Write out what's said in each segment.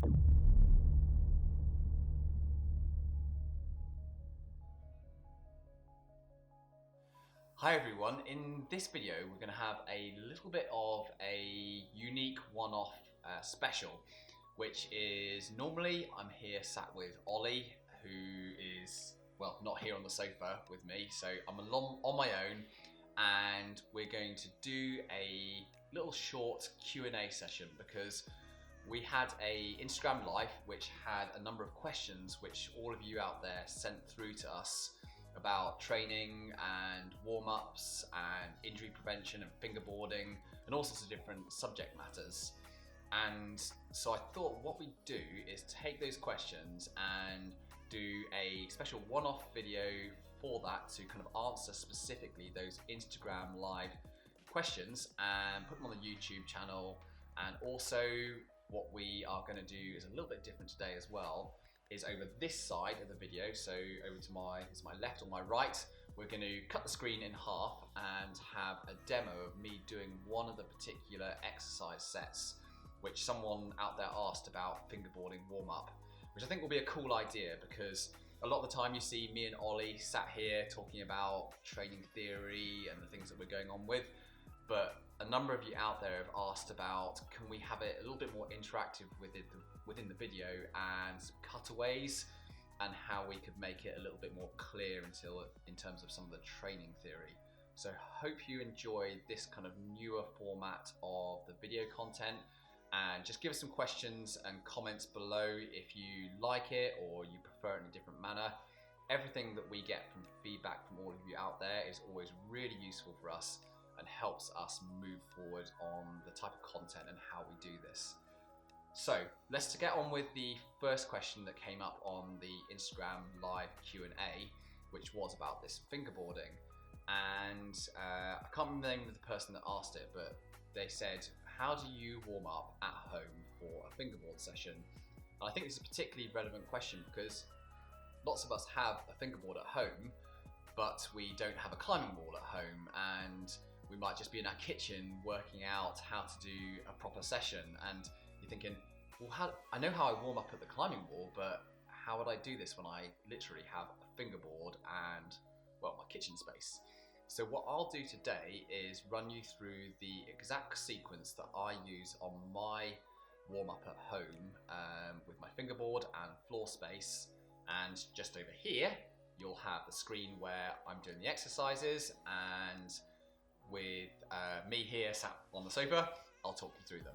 Hi everyone, in this video we're going to have a little bit of a unique one-off special, which is normally I'm here sat with Ollie, who is, well, not here on the sofa with me, so I'm along on my own, and we're going to do a little short Q&A session because we had a Instagram live which had a number of questions which all of you out there sent through to us about training and warm-ups and injury prevention and fingerboarding and all sorts of different subject matters. And so I thought what we'd do is take those questions and do a special one-off video for that to kind of answer specifically those Instagram live questions and put them on the YouTube channel. And also what we are going to do is a little bit different today as well, is over this side of the video, so over to my left or my right, we're going to cut the screen in half and have a demo of me doing one of the particular exercise sets which someone out there asked about fingerboarding warm-up, which I think will be a cool idea because a lot of the time you see me and Ollie sat here talking about training theory and the things that we're going on with, but a number of you out there have asked about, can we have it a little bit more interactive within the video and some cutaways, and how we could make it a little bit more clear in terms of some of the training theory. So hope you enjoy this kind of newer format of the video content, and just give us some questions and comments below if you like it or you prefer it in a different manner. Everything that we get from feedback from all of you out there is always really useful for us and helps us move forward on the type of content and how we do this. So let's get on with the first question that came up on the Instagram live Q&A, which was about this fingerboarding. And I can't remember the name of the person that asked it, but they said, how do you warm up at home for a fingerboard session? And I think this is a particularly relevant question because lots of us have a fingerboard at home, but we don't have a climbing wall at home, and we might just be in our kitchen working out how to do a proper session. And you're thinking, well, I know how I warm up at the climbing wall, but how would I do this when I literally have a fingerboard and, well, my kitchen space? So what I'll do today is run you through the exact sequence that I use on my warm up at home with my fingerboard and floor space. And just over here, you'll have the screen where I'm doing the exercises, and with me here sat on the sofa, I'll talk you through them.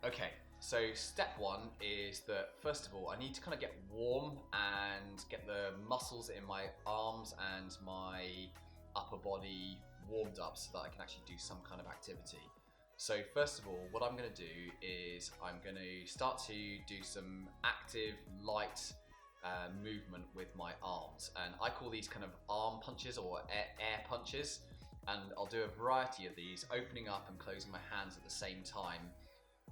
Okay, so step one is that first of all, I need to kind of get warm and get the muscles in my arms and my upper body warmed up so that I can actually do some kind of activity. So first of all, what I'm going to do is I'm going to start to do some active, light movement with my arms. And I call these kind of arm punches or air punches. And I'll do a variety of these, opening up and closing my hands at the same time.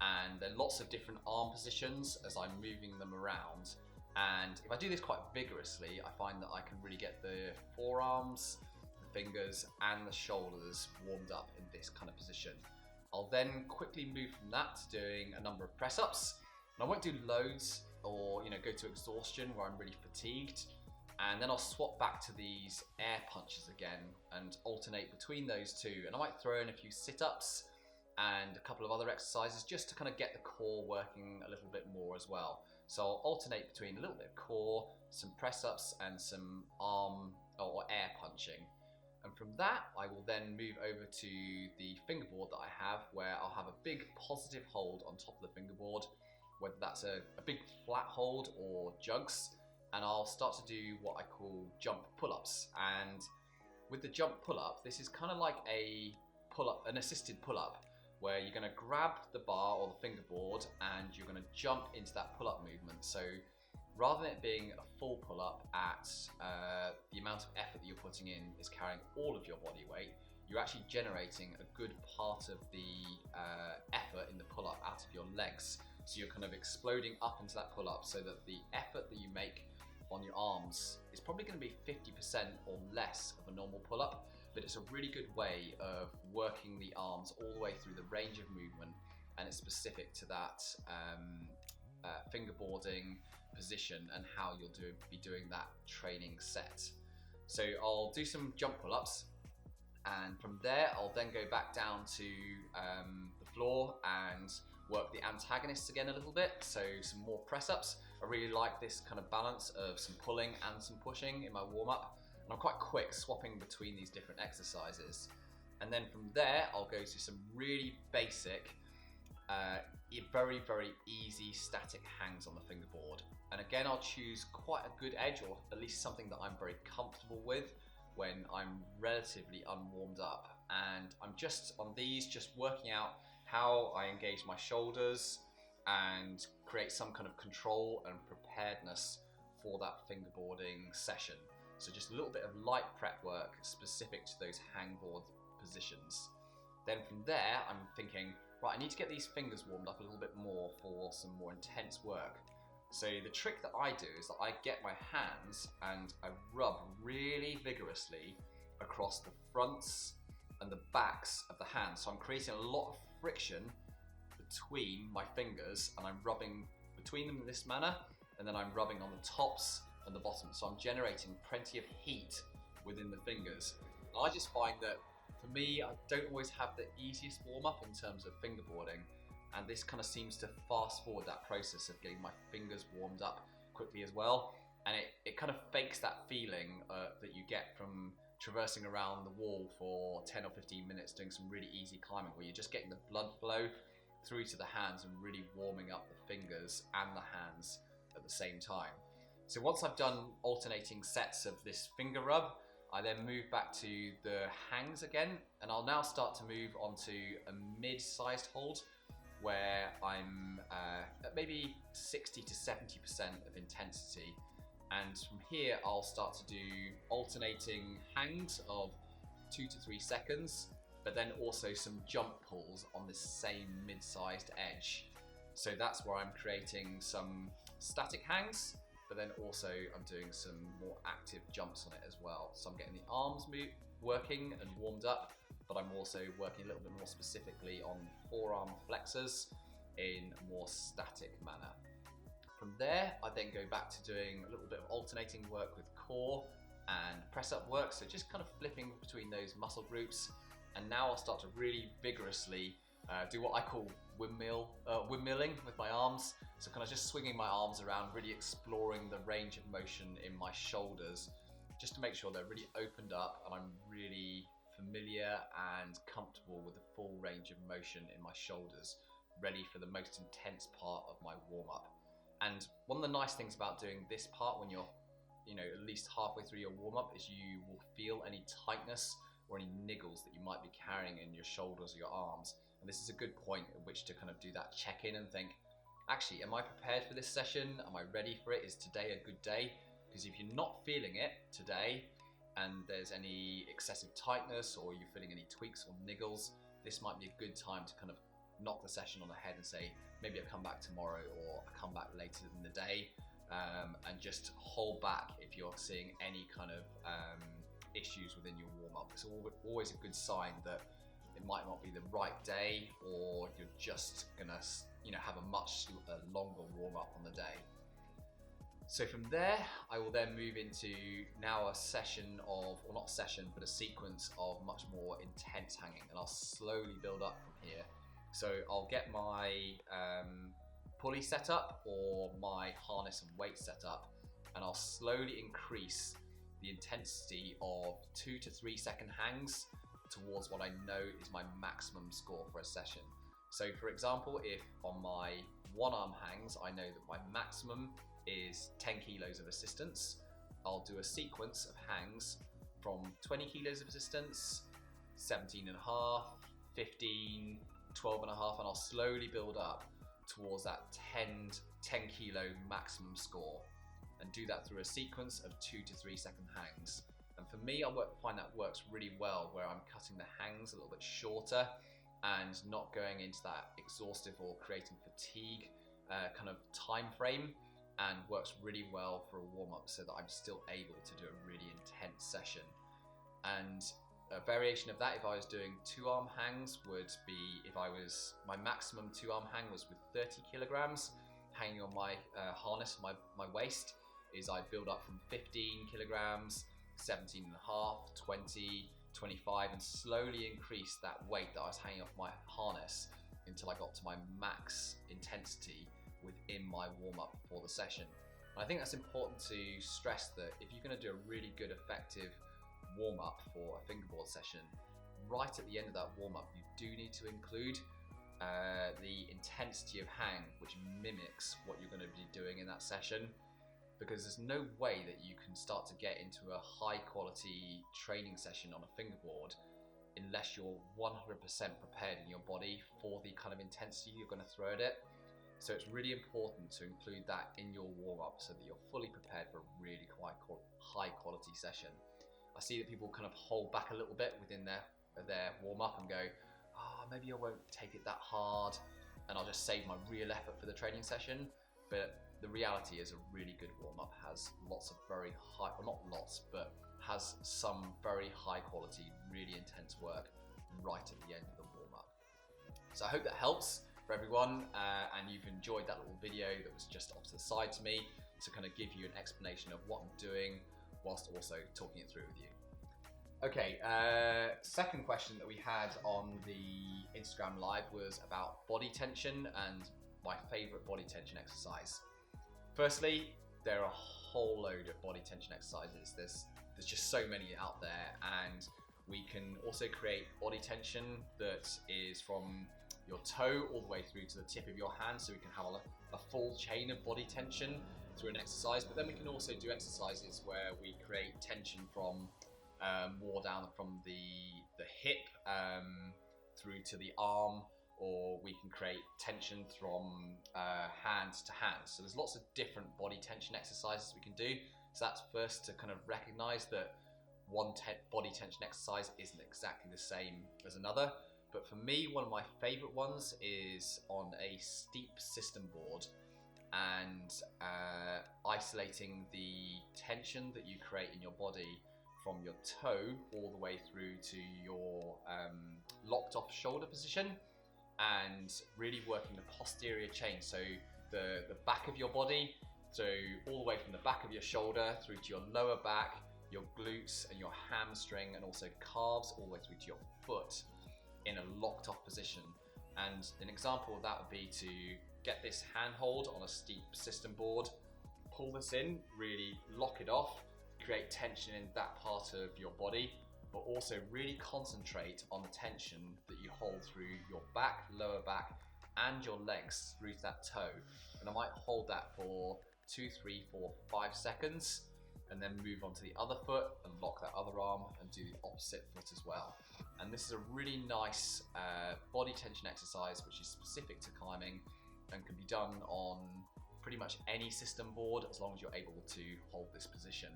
And there are lots of different arm positions as I'm moving them around. And if I do this quite vigorously, I find that I can really get the forearms, the fingers, and the shoulders warmed up in this kind of position. I'll then quickly move from that to doing a number of press-ups. And I won't do loads or go to exhaustion where I'm really fatigued. And then I'll swap back to these air punches again and alternate between those two. And I might throw in a few sit-ups and a couple of other exercises just to kind of get the core working a little bit more as well. So I'll alternate between a little bit of core, some press-ups, and some arm or air punching. And from that, I will then move over to the fingerboard that I have, where I'll have a big positive hold on top of the fingerboard, whether that's a big flat hold or jugs. And I'll start to do what I call jump pull-ups. And with the jump pull-up, this is kind of like a pull-up, an assisted pull-up, where you're going to grab the bar or the fingerboard and you're going to jump into that pull-up movement. So rather than it being a full pull-up at the amount of effort that you're putting in is carrying all of your body weight, you're actually generating a good part of the effort in the pull-up out of your legs. So you're kind of exploding up into that pull-up so that the effort that you make on your arms is probably going to be 50% or less of a normal pull-up, but it's a really good way of working the arms all the way through the range of movement, and it's specific to that fingerboarding position and how you'll be doing that training set. So I'll do some jump pull-ups, and from there I'll then go back down to the floor and work the antagonists again a little bit, so some more press-ups. I really like this kind of balance of some pulling and some pushing in my warm-up, and I'm quite quick swapping between these different exercises. And then from there I'll go to some really basic, very, very easy static hangs on the fingerboard. And again, I'll choose quite a good edge, or at least something that I'm very comfortable with when I'm relatively unwarmed up. And I'm just on these, just working out how I engage my shoulders and create some kind of control and preparedness for that fingerboarding session. So just a little bit of light prep work specific to those hangboard positions. Then from there, I'm thinking, right, I need to get these fingers warmed up a little bit more for some more intense work. So the trick that I do is that I get my hands and I rub really vigorously across the fronts and the backs of the hands. So I'm creating a lot of friction between my fingers, and I'm rubbing between them in this manner, and then I'm rubbing on the tops and the bottom. So I'm generating plenty of heat within the fingers. And I just find that for me, I don't always have the easiest warm up in terms of fingerboarding, and this kind of seems to fast forward that process of getting my fingers warmed up quickly as well. And it kind of fakes that feeling that you get from traversing around the wall for 10 or 15 minutes doing some really easy climbing, where you're just getting the blood flow through to the hands and really warming up the fingers and the hands at the same time. So once I've done alternating sets of this finger rub, I then move back to the hangs again, and I'll now start to move onto a mid-sized hold where I'm at maybe 60 to 70% of intensity. And from here, I'll start to do alternating hangs of 2 to 3 seconds, but then also some jump pulls on this same mid-sized edge. So that's where I'm creating some static hangs, but then also I'm doing some more active jumps on it as well. So I'm getting the arms working and warmed up, but I'm also working a little bit more specifically on forearm flexors in a more static manner. From there, I then go back to doing a little bit of alternating work with core and press-up work, so just kind of flipping between those muscle groups. And now I'll start to really vigorously do what I call windmilling with my arms. So kind of just swinging my arms around, really exploring the range of motion in my shoulders, just to make sure they're really opened up and I'm really familiar and comfortable with the full range of motion in my shoulders, ready for the most intense part of my warm-up. And one of the nice things about doing this part when you're, at least halfway through your warm-up is you will feel any tightness or any niggles that you might be carrying in your shoulders or your arms. And this is a good point at which to kind of do that check-in and think, actually, am I prepared for this session? Am I ready for it? Is today a good day? Because if you're not feeling it today and there's any excessive tightness or you're feeling any tweaks or niggles, this might be a good time to kind of knock the session on the head and say, maybe I'll come back tomorrow or I'll come back later in the day, and just hold back if you're seeing any kind of issues within your warm-up. It's always a good sign that it might not be the right day, or you're just gonna have a much longer warm-up on the day. So from there, I will then move into now a session of, or not a session, but a sequence of much more intense hanging, and I'll slowly build up from here. So I'll get my pulley set up or my harness and weight set up, and I'll slowly increase the intensity of 2 to 3 second hangs towards what I know is my maximum score for a session. So for example, if on my one arm hangs, I know that my maximum is 10 kilos of assistance, I'll do a sequence of hangs from 20 kilos of assistance, 17 and a half, 15, 12 and a half, and I'll slowly build up towards that 10 kilo maximum score, and do that through a sequence of 2 to 3 second hangs. And for me, I find that works really well, where I'm cutting the hangs a little bit shorter and not going into that exhaustive or creating fatigue kind of time frame, and works really well for a warm-up so that I'm still able to do a really intense session. And a variation of that, if I was doing 2-arm hangs, would be my maximum 2-arm hang was with 30 kilograms, hanging on my harness, my waist, is I build up from 15 kilograms, 17 and a half, 20, 25, and slowly increase that weight that I was hanging off my harness until I got to my max intensity within my warm-up for the session. And I think that's important to stress, that if you're going to do a really good, effective warm-up for a fingerboard session, right at the end of that warm-up, you do need to include the intensity of hang, which mimics what you're going to be doing in that session, because there's no way that you can start to get into a high-quality training session on a fingerboard unless you're 100% prepared in your body for the kind of intensity you're going to throw at it. So it's really important to include that in your warm-up so that you're fully prepared for a really high-quality session. I see that people kind of hold back a little bit within their warm-up and go, maybe I won't take it that hard and I'll just save my real effort for the training session. But the reality is, a really good warm-up has lots of very high, well, not lots, but has some very high-quality, really intense work right at the end of the warm-up. So I hope that helps for everyone, and you've enjoyed that little video that was just off to the side to me to kind of give you an explanation of what I'm doing whilst also talking it through with you. Okay, second question that we had on the Instagram live was about body tension and my favorite body tension exercise. Firstly, there are a whole load of body tension exercises. There's just so many out there, and we can also create body tension that is from your toe all the way through to the tip of your hand, so we can have a full chain of body tension through an exercise. But then we can also do exercises where we create tension from more down from the hip through to the arm, or we can create tension from hand to hand. So there's lots of different body tension exercises we can do. So that's first to kind of recognize that one body tension exercise isn't exactly the same as another. But for me, one of my favorite ones is on a steep system board, and isolating the tension that you create in your body from your toe all the way through to your locked off shoulder position, and really working the posterior chain, so the back of your body, so all the way from the back of your shoulder through to your lower back, your glutes and your hamstring, and also calves all the way through to your foot in a locked off position. And an example of that would be to get this handhold on a steep system board, pull this in, really lock it off, create tension in that part of your body, but also really concentrate on the tension that you hold through your back, lower back, and your legs through to that toe. And I might hold that for 2, 3, 4, 5 seconds, and then move on to the other foot and lock that other arm and do the opposite foot as well. And this is a really nice body tension exercise which is specific to climbing and can be done on pretty much any system board as long as you're able to hold this position.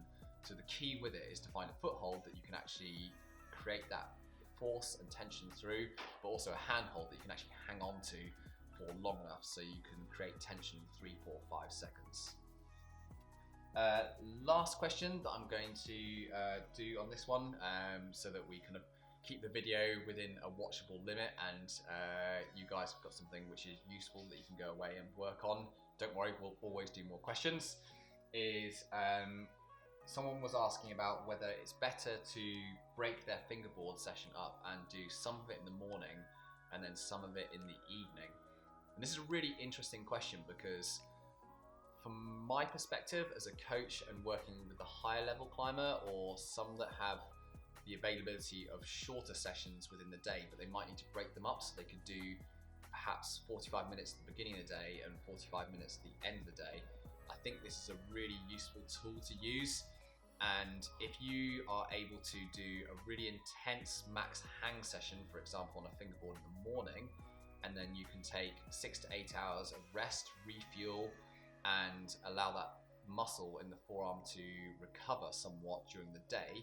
So the key with it is to find a foothold that you can actually create that force and tension through, but also a handhold that you can actually hang on to for long enough so you can create tension in 3, 4, 5 seconds. Last question that I'm going to do on this one, so that we kind of keep the video within a watchable limit, and you guys have got something which is useful that you can go away and work on. Don't worry, we'll always do more questions. Someone was asking about whether it's better to break their fingerboard session up and do some of it in the morning and then some of it in the evening. And this is a really interesting question, because from my perspective as a coach and working with a higher level climber, or some that have the availability of shorter sessions within the day, but they might need to break them up, so they could do perhaps 45 minutes at the beginning of the day and 45 minutes at the end of the day. I think this is a really useful tool to use. And if you are able to do a really intense max hang session, for example, on a fingerboard in the morning, and then you can take 6 to 8 hours of rest, refuel, and allow that muscle in the forearm to recover somewhat during the day,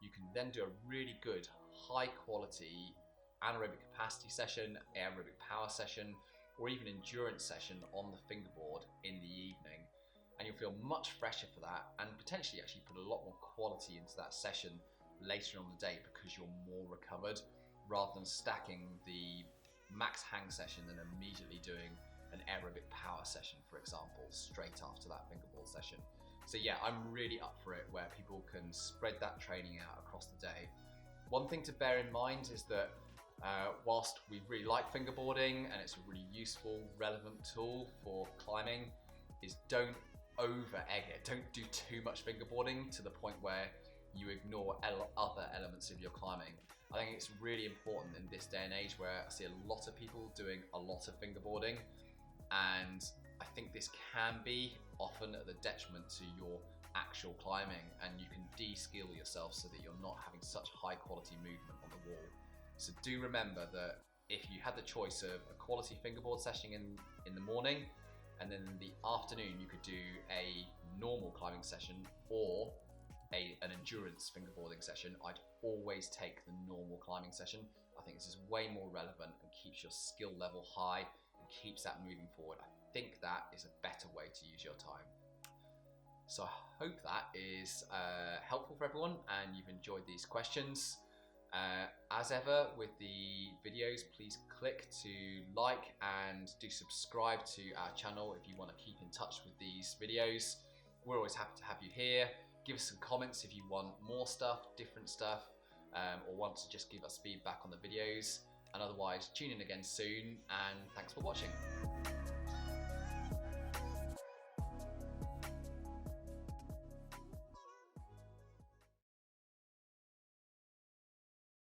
you can then do a really good high quality anaerobic capacity session, aerobic power session, or even endurance session on the fingerboard in the evening. And you'll feel much fresher for that, and potentially actually put a lot more quality into that session later on in the day because you're more recovered, rather than stacking the max hang session and immediately doing an aerobic power session, for example, straight after that fingerboard session. So yeah, I'm really up for it where people can spread that training out across the day. One thing to bear in mind is that whilst we really like fingerboarding and it's a really useful, relevant tool for climbing, is don't over egg it. Don't do too much fingerboarding to the point where you ignore other elements of your climbing. I think it's really important in this day and age where I see a lot of people doing a lot of fingerboarding, and I think this can be often at the detriment to your actual climbing, and you can de-skill yourself so that you're not having such high quality movement on the wall. So do remember that if you had the choice of a quality fingerboard session in the morning, and then in the afternoon you could do a normal climbing session or an endurance fingerboarding session, I'd always take the normal climbing session. I think this is way more relevant and keeps your skill level high and keeps that moving forward. I think that is a better way to use your time. So I hope that is helpful for everyone and you've enjoyed these questions. As ever with the videos, please click to like and do subscribe to our channel if you want to keep in touch with these videos. We're always happy to have you here. Give us some comments if you want more stuff, different stuff, or want to just give us feedback on the videos. And otherwise, tune in again soon, and thanks for watching.